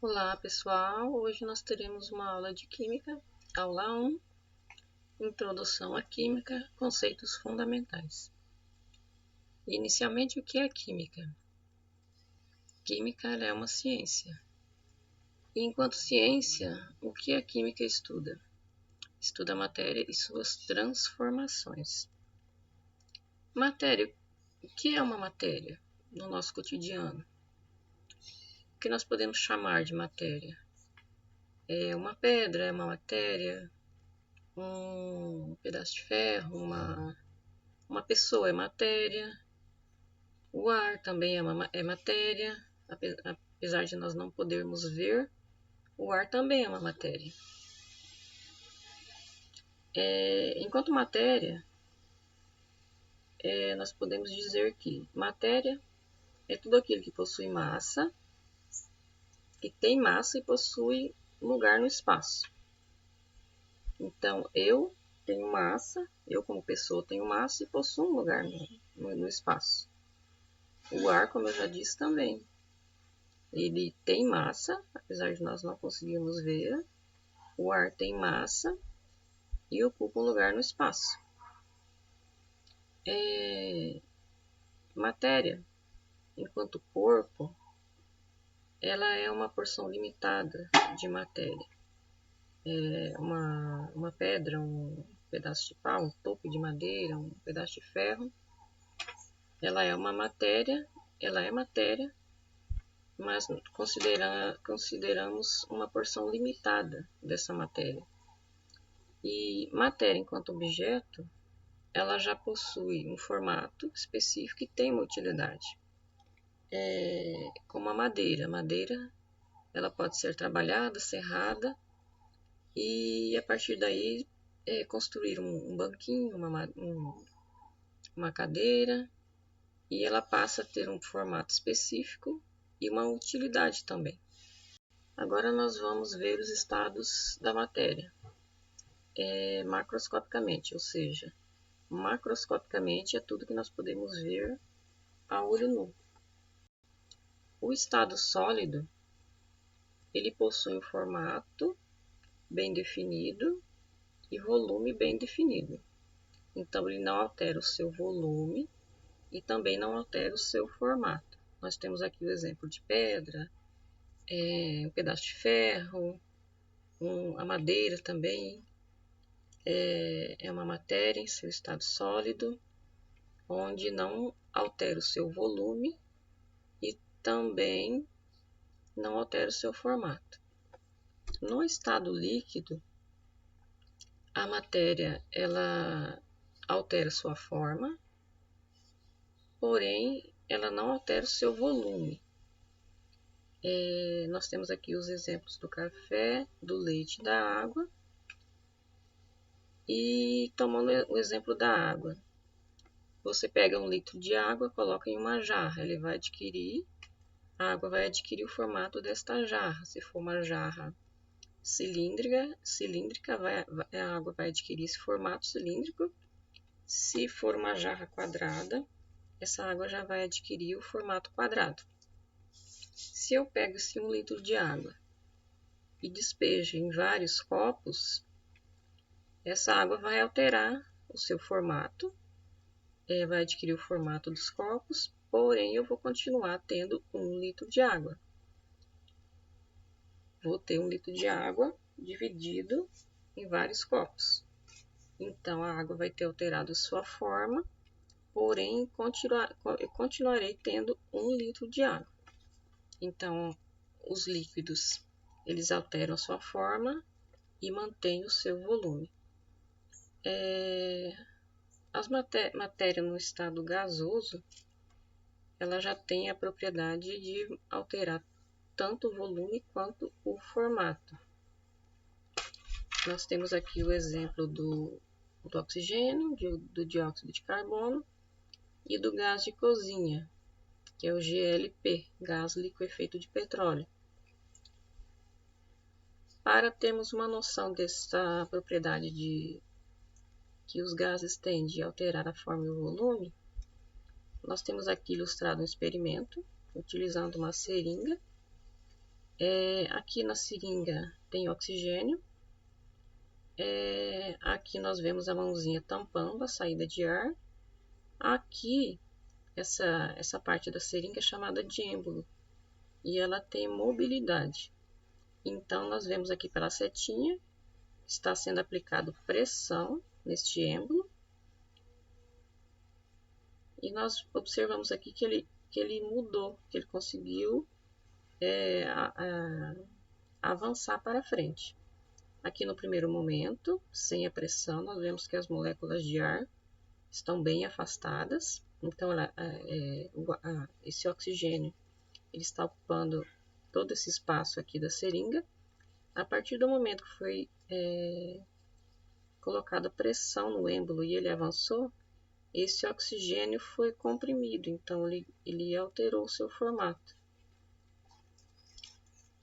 Olá pessoal, hoje nós teremos uma aula de Química, aula 1, Introdução à Química, conceitos fundamentais. Inicialmente, o que é Química? Química é uma ciência. E enquanto ciência, o que a Química estuda? Estuda a matéria e suas transformações. Matéria, o que é uma matéria no nosso cotidiano? O que nós podemos chamar de matéria? É uma pedra, é uma matéria, um pedaço de ferro, uma pessoa é matéria, o ar também é matéria, apesar de nós não podermos ver, o ar também é uma matéria. Enquanto matéria, nós podemos dizer que matéria é tudo aquilo que possui massa, que tem massa e possui lugar no espaço. Então, eu tenho massa, eu como pessoa tenho massa e possuo um lugar no espaço. O ar, como eu já disse também, ele tem massa, apesar de nós não conseguirmos ver. O ar tem massa e ocupa um lugar no espaço. Matéria, enquanto corpo, ela é uma porção limitada de matéria. Uma pedra, um pedaço de pau, um toco de madeira, um pedaço de ferro, ela é matéria, mas consideramos uma porção limitada dessa matéria. E matéria, enquanto objeto, ela já possui um formato específico e tem uma utilidade. Como a madeira. A madeira ela pode ser trabalhada, serrada e a partir daí construir um banquinho, uma cadeira, e ela passa a ter um formato específico e uma utilidade também. Agora nós vamos ver os estados da matéria. Macroscopicamente, ou seja, macroscopicamente é tudo que nós podemos ver a olho nu. O estado sólido, ele possui um formato bem definido e volume bem definido. Então, ele não altera o seu volume e também não altera o seu formato. Nós temos aqui o exemplo de pedra, um pedaço de ferro, a madeira também é uma matéria em seu estado sólido, onde não altera o seu volume e também não altera o seu formato. No estado líquido, a matéria ela altera sua forma, porém ela não altera o seu volume. Nós temos aqui os exemplos do café, do leite e da água. E tomando o exemplo da água, você pega 1 litro de água, coloca em uma jarra, a água vai adquirir o formato desta jarra. Se for uma jarra cilíndrica, a água vai adquirir esse formato cilíndrico. Se for uma jarra quadrada, essa água já vai adquirir o formato quadrado. Se eu pego esse 1 litro de água e despejo em vários copos, essa água vai alterar o seu formato, vai adquirir o formato dos copos, porém eu vou continuar tendo 1 litro de água. Vou ter 1 litro de água dividido em vários copos. Então, a água vai ter alterado sua forma, porém eu continuarei tendo 1 litro de água. Então, os líquidos, eles alteram sua forma e mantêm o seu volume. As matérias no estado gasoso, ela já tem a propriedade de alterar tanto o volume quanto o formato. Nós temos aqui o exemplo do oxigênio, do dióxido de carbono e do gás de cozinha, que é o GLP, gás liquefeito de petróleo. Para termos uma noção dessa propriedade que os gases têm de alterar a forma e o volume, nós temos aqui ilustrado um experimento utilizando uma seringa Aqui na seringa tem oxigênio. Aqui nós vemos a mãozinha tampando a saída de ar. Aqui, essa parte da seringa é chamada de êmbolo e ela tem mobilidade. Então, nós vemos aqui pela setinha, está sendo aplicado pressão neste êmbolo. E nós observamos aqui que ele mudou, que ele conseguiu avançar para frente. Aqui no primeiro momento, sem a pressão, nós vemos que as moléculas de ar estão bem afastadas. Então, esse oxigênio ele está ocupando todo esse espaço aqui da seringa. A partir do momento que foi colocada pressão no êmbolo e ele avançou, esse oxigênio foi comprimido, então ele alterou o seu formato,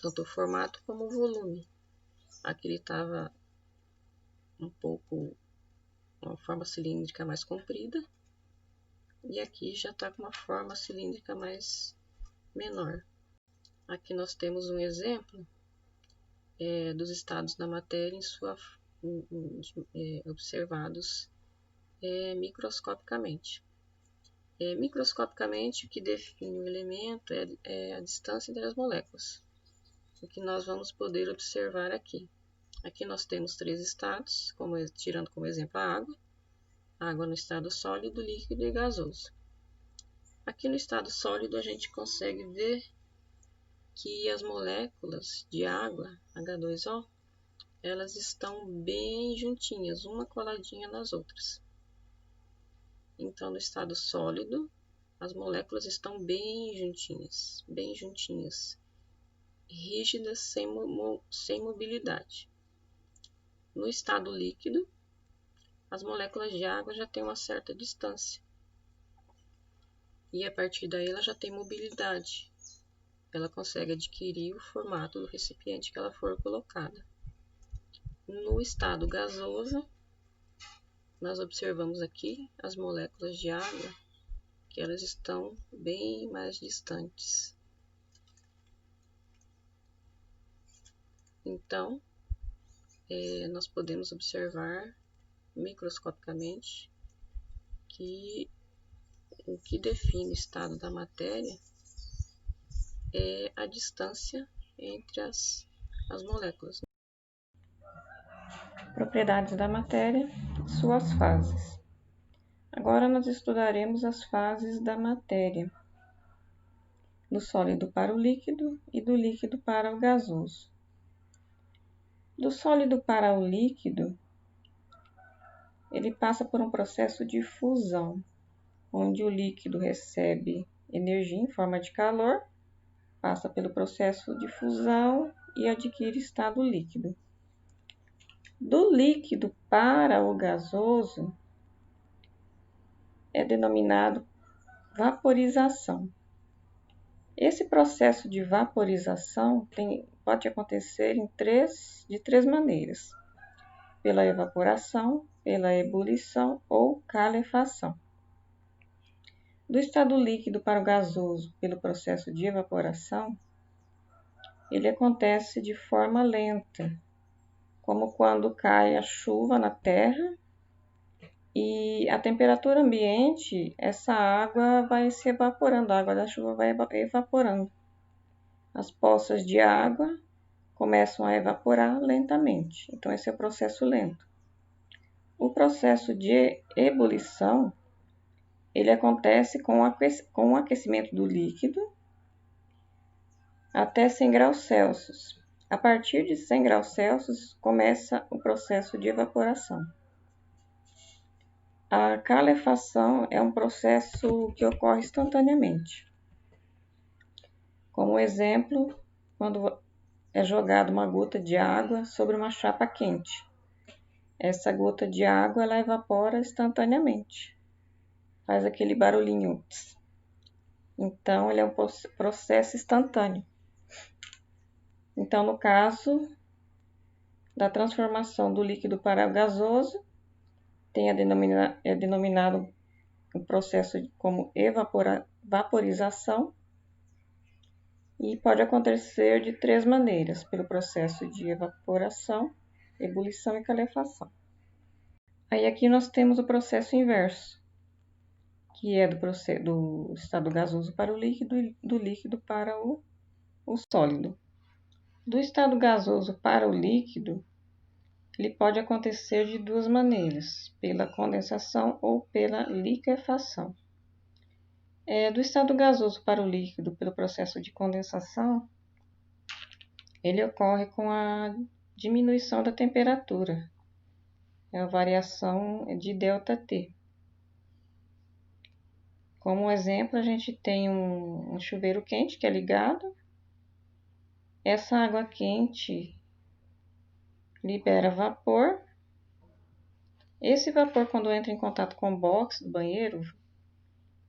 tanto o formato como o volume. Aqui ele estava uma forma cilíndrica mais comprida, e aqui já está com uma forma cilíndrica mais menor. Aqui nós temos um exemplo dos estados da matéria observados microscopicamente. Microscopicamente, o que define o elemento é a distância entre as moléculas, o que nós vamos poder observar aqui. Aqui nós temos 3 estados, tirando como exemplo a água no estado sólido, líquido e gasoso. Aqui no estado sólido a gente consegue ver que as moléculas de água, H2O, elas estão bem juntinhas, uma coladinha nas outras. Então, no estado sólido, as moléculas estão bem juntinhas, rígidas, sem mobilidade. No estado líquido, as moléculas de água já têm uma certa distância. E a partir daí ela já tem mobilidade. Ela consegue adquirir o formato do recipiente que ela for colocada. No estado gasoso, nós observamos aqui as moléculas de água, que elas estão bem mais distantes. Então, nós podemos observar microscopicamente que o que define o estado da matéria é a distância entre as moléculas. Propriedades da matéria e suas fases. Agora nós estudaremos as fases da matéria, do sólido para o líquido e do líquido para o gasoso. Do sólido para o líquido, ele passa por um processo de fusão, onde o líquido recebe energia em forma de calor, passa pelo processo de fusão e adquire estado líquido. Do líquido para o gasoso é denominado vaporização. Esse processo de vaporização pode acontecer de três maneiras: pela evaporação, pela ebulição ou calefação. Do estado líquido para o gasoso, pelo processo de evaporação, ele acontece de forma lenta, como quando cai a chuva na terra e a temperatura ambiente, essa água vai se evaporando, a água da chuva vai evaporando. As poças de água começam a evaporar lentamente, então esse é o processo lento. O processo de ebulição, ele acontece com o aquecimento do líquido até 100 graus Celsius. A partir de 100 graus Celsius, começa o processo de evaporação. A calefação é um processo que ocorre instantaneamente. Como exemplo, quando é jogada uma gota de água sobre uma chapa quente. Essa gota de água ela evapora instantaneamente. Faz aquele barulhinho. Então, ele é um processo instantâneo. Então, no caso da transformação do líquido para o gasoso, é denominado o processo como vaporização. e pode acontecer de 3 maneiras: pelo processo de evaporação, ebulição e calefação. Aí aqui nós temos o processo inverso, que é do estado gasoso para o líquido e do líquido para o sólido. Do estado gasoso para o líquido, ele pode acontecer de 2 maneiras: pela condensação ou pela liquefação. Do estado gasoso para o líquido, pelo processo de condensação, ele ocorre com a diminuição da temperatura, é a variação de ΔT. Como exemplo, a gente tem um chuveiro quente que é ligado. Essa água quente libera vapor. Esse vapor, quando entra em contato com o box do banheiro,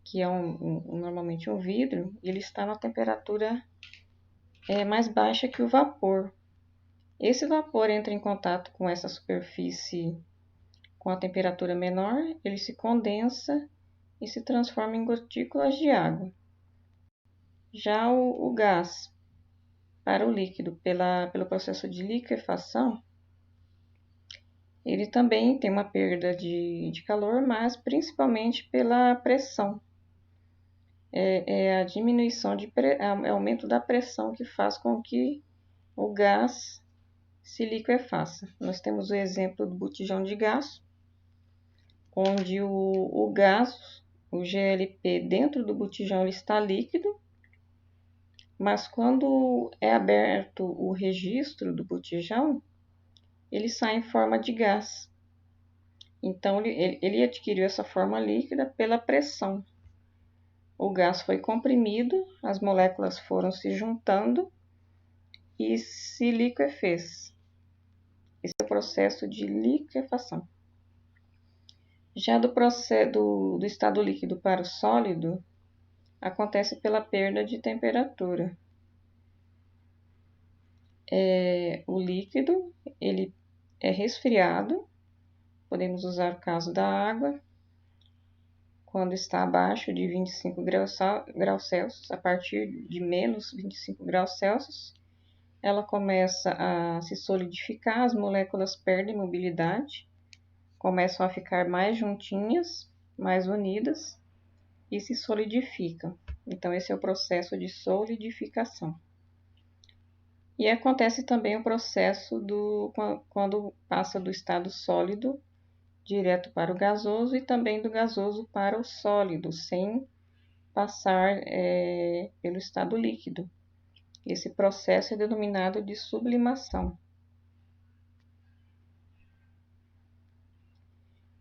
que é normalmente um vidro, ele está na temperatura mais baixa que o vapor. Esse vapor entra em contato com essa superfície com a temperatura menor, ele se condensa e se transforma em gotículas de água. Já o gás para o líquido, pelo processo de liquefação, ele também tem uma perda de calor, mas principalmente pela pressão. É a diminuição é o aumento da pressão que faz com que o gás se liquefaça. Nós temos o exemplo do botijão de gás, onde o gás, o GLP, dentro do botijão ele está líquido, mas quando é aberto o registro do botijão, ele sai em forma de gás. Então, ele adquiriu essa forma líquida pela pressão. O gás foi comprimido, as moléculas foram se juntando e se liquefez. Esse é o processo de liquefação. Já do estado líquido para o sólido, acontece pela perda de temperatura. O líquido ele é resfriado, podemos usar o caso da água, quando está abaixo de 25 graus Celsius, a partir de menos 25 graus Celsius, ela começa a se solidificar, as moléculas perdem mobilidade, começam a ficar mais juntinhas, mais unidas e se solidificam. Então, esse é o processo de solidificação. E acontece também o processo quando passa do estado sólido direto para o gasoso e também do gasoso para o sólido, sem passar pelo estado líquido. Esse processo é denominado de sublimação.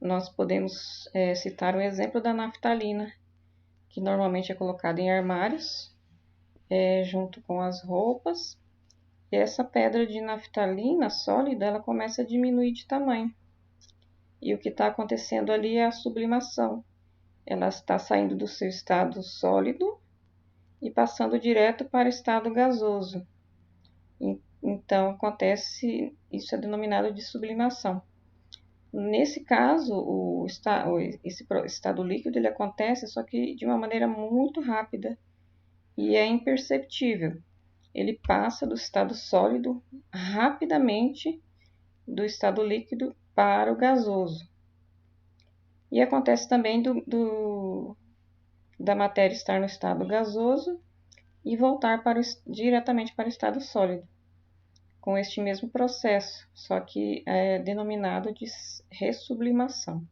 Nós podemos citar o exemplo da naftalina, que normalmente é colocada em armários, junto com as roupas. E essa pedra de naftalina sólida, ela começa a diminuir de tamanho. E o que está acontecendo ali é a sublimação. Ela está saindo do seu estado sólido e passando direto para o estado gasoso. Então, acontece, isso é denominado de sublimação. Nesse caso, esse estado líquido ele acontece, só que de uma maneira muito rápida e é imperceptível. Ele passa do estado sólido rapidamente do estado líquido para o gasoso. E acontece também da matéria estar no estado gasoso e voltar diretamente para o estado sólido, com este mesmo processo, só que é denominado de ressublimação.